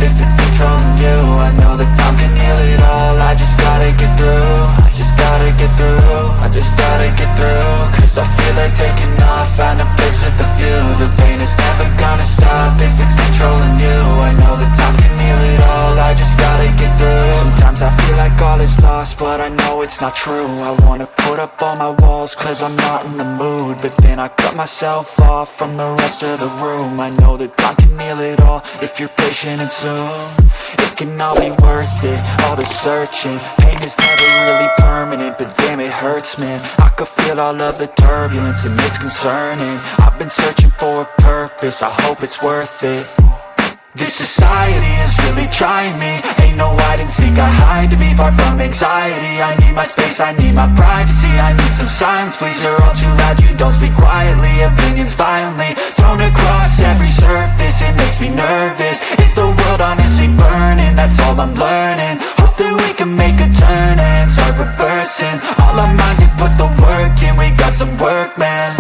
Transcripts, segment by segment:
if it's controlling you. I know that time can heal it all. I just gotta get through. I just gotta get through. I just gotta get through. Cause I feel like taking off, find a place with a view. The pain is never gonna stop if it's controlling you. I know that time can heal it all. I just gotta get through. Sometimes I feel like all is lost, but I know it's not true. I wanna put up all my walls cause I'm not in the mood, but then I cut myself off from the rest of the room. I know that time can heal it all if you're patient and soon. It can all be worth it, all the searching. Pain is never really permanent, but damn it hurts, man. I could feel all of the turbulence and it's concerning. I've been searching for a purpose, I hope it's worth it. This society is really trying me. Ain't no hide and seek, I hide to be far from anxiety. I need my space, I need my privacy. I need some silence, please, you're all too loud. You don't speak quietly, opinions violently thrown across every surface. It makes me nervous. Is the world honestly burning? That's all I'm learning. Hope that we can make a turn and start reversing. All our minds and put the work in. We got some work, man.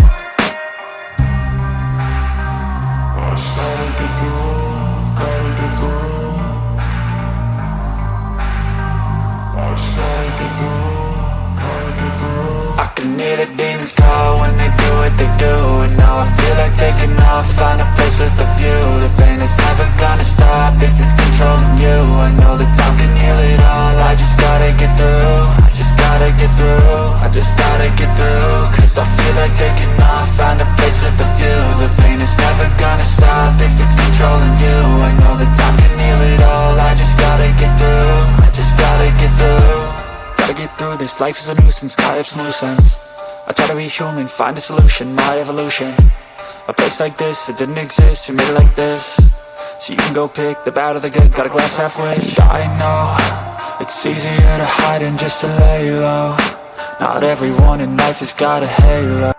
I can hear the demons call when they do what they do. And now I feel like taking off, find a place with a view. The pain is never gonna stop if it's controlling you. I know that time can heal it all. I just gotta get through. I just gotta get through. I just gotta get through. Cause I feel like taking off, find a place with a view. The pain is never gonna stop if it's controlling you. I know that time can heal it all. I just gotta get through. I just gotta get through. Gotta get through this, life is a nuisance, tie up some loose ends. I try to be human, find a solution, my evolution. A place like this, it didn't exist, we made it like this. So you can go pick the bad or the good, got a glass halfway. I know, it's easier to hide than just to lay low. Not everyone in life has got a halo.